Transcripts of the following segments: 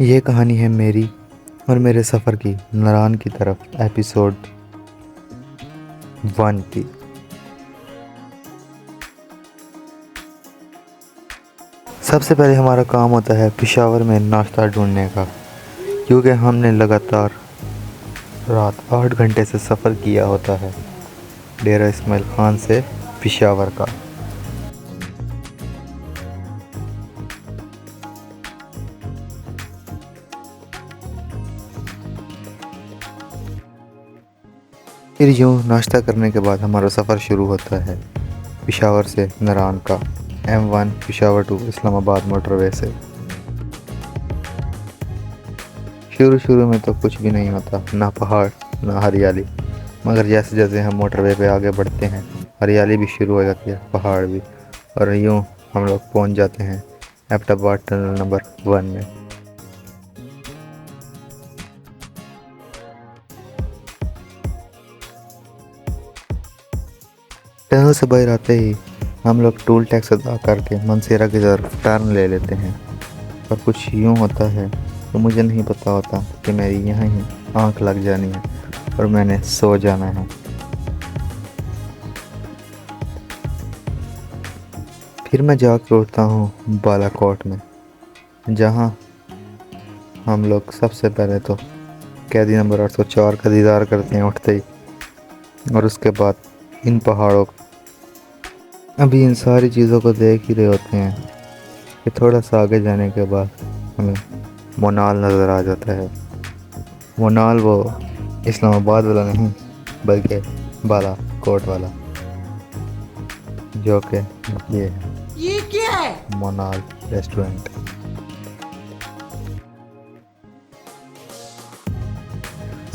ये कहानी है मेरी और मेरे सफ़र की नारान की तरफ एपिसोड 1 की। सबसे पहले हमारा काम होता है पेशावर में नाश्ता ढूंढने का, क्योंकि हमने लगातार रात 8 घंटे से सफ़र किया होता है डेरा इस्माइल ख़ान से पेशावर का। फिर यूँ नाश्ता करने के बाद हमारा सफ़र शुरू होता है पेशावर से नारान का M1 Peshawar to Islamabad motorway से। शुरू में तो कुछ भी नहीं होता, ना पहाड़ ना हरियाली, मगर जैसे जैसे हम मोटरवे पे आगे बढ़ते हैं हरियाली भी शुरू हो जाती है, पहाड़ भी, और यूँ हम लोग पहुँच जाते हैं एबटाबाद टनल नंबर 1 में। टनल से बाहर आते ही हम लोग टोल टैक्स अदा करके मनसेरा की तरफ टर्न ले लेते हैं, पर कुछ यूँ होता है तो मुझे नहीं पता होता कि मेरी यहाँ ही आँख लग जानी है और मैंने सो जाना है। फिर मैं जाकर उठता हूँ बालाकोट में, जहाँ हम लोग सबसे पहले तो कैदी नंबर 804 का दीदार करते हैं उठते ही, और उसके बाद इन पहाड़ों अभी इन सारी चीज़ों को देख ही रहे होते हैं कि थोड़ा सा आगे जाने के बाद हमें मोनाल नज़र आ जाता है। मोनाल वो इस्लामाबाद वाला नहीं, बल्कि बालाकोट वाला, जो कि ये क्या है, मोनाल रेस्टोरेंट।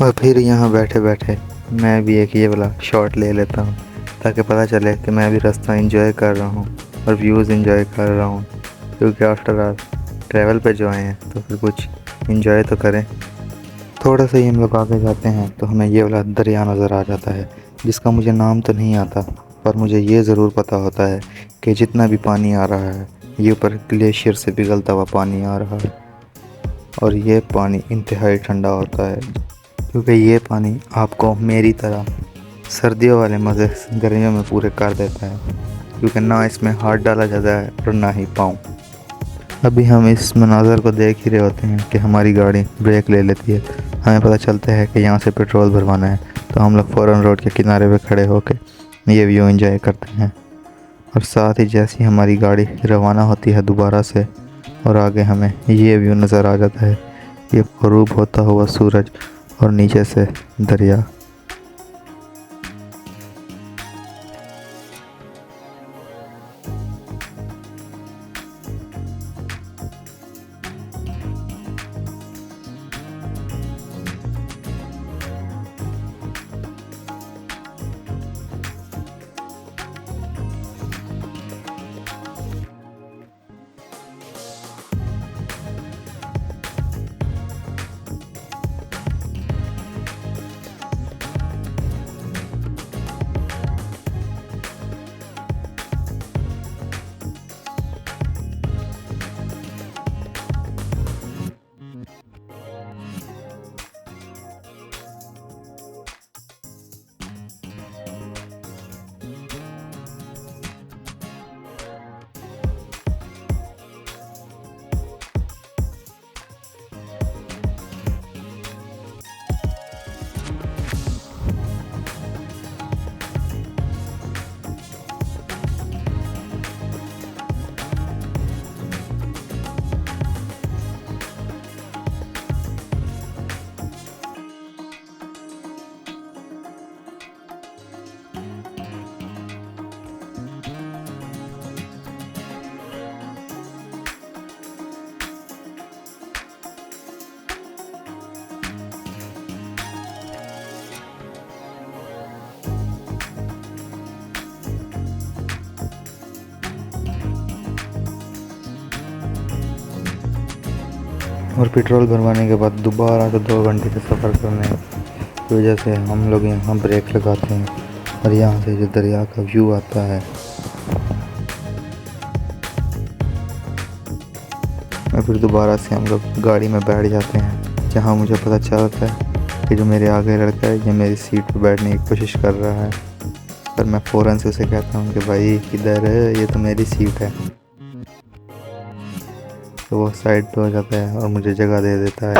और फिर यहाँ बैठे बैठे मैं भी एक ये वाला शॉट ले लेता हूँ, ताकि पता चले कि मैं भी रास्ता एंजॉय कर रहा हूँ और व्यूज़ एंजॉय कर रहा हूँ, क्योंकि आफ्टर ऑल ट्रैवल पे जो आए हैं तो फिर कुछ एंजॉय तो करें। थोड़ा सा ही हम लोग आगे जाते हैं तो हमें ये वाला दरिया नज़र आ जाता है, जिसका मुझे नाम तो नहीं आता, पर मुझे ये ज़रूर पता होता है कि जितना भी पानी आ रहा है ये ऊपर ग्लेशियर से पिघलता हुआ पानी आ रहा है, और ये पानी इंतहाई ठंडा होता है, क्योंकि ये पानी आपको मेरी तरह सर्दियों वाले मज़े गर्मियों में पूरे कर देता है, क्योंकि ना इसमें हाथ डाला जाता है और ना ही पाँव। अभी हम इस मनाज़र को देख ही रहे होते हैं कि हमारी गाड़ी ब्रेक ले लेती है। हमें पता चलता है कि यहाँ से पेट्रोल भरवाना है, तो हम लोग फ़ौरन रोड के किनारे पे खड़े होकर ये व्यू एंजॉय करते हैं। और साथ ही जैसी हमारी गाड़ी रवाना होती है दोबारा से, और आगे हमें ये व्यू नज़र आ जाता है, ये ग़रूब होता हुआ सूरज और नीचे से दरिया। और पेट्रोल भरवाने के बाद दोबारा से 2 घंटे का सफ़र करने की वजह से हम लोग यहाँ ब्रेक लगाते हैं, और यहाँ से जो दरिया का व्यू आता है फिर दोबारा से हम लोग गाड़ी में बैठ जाते हैं, जहाँ मुझे पता चलता है कि जो मेरे आगे लड़का है ये मेरी सीट पर बैठने की कोशिश कर रहा है। पर मैं फ़ौरन से उसे कहता हूँ कि भाई किधर है, ये तो मेरी सीट है। तो वो साइड पे हो जाता है और मुझे जगह दे देता है।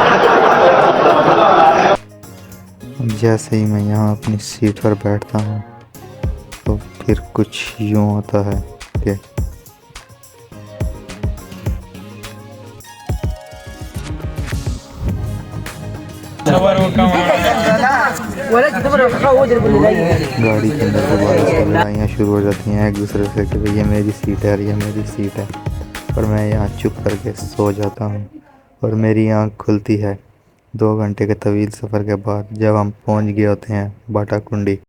जैसे ही मैं यहाँ अपनी सीट पर बैठता हूँ तो फिर कुछ यूँ होता है कि गाड़ी के अंदर दोबारा से लड़ाइयाँ शुरू हो जाती हैं एक दूसरे से कि भाई ये मेरी सीट है और ये मेरी सीट है। पर मैं यहाँ चुप करके सो जाता हूँ और मेरी आँख खुलती है 2 घंटे के तवील सफ़र के बाद, जब हम पहुँच गए होते हैं बाटा कुंडी।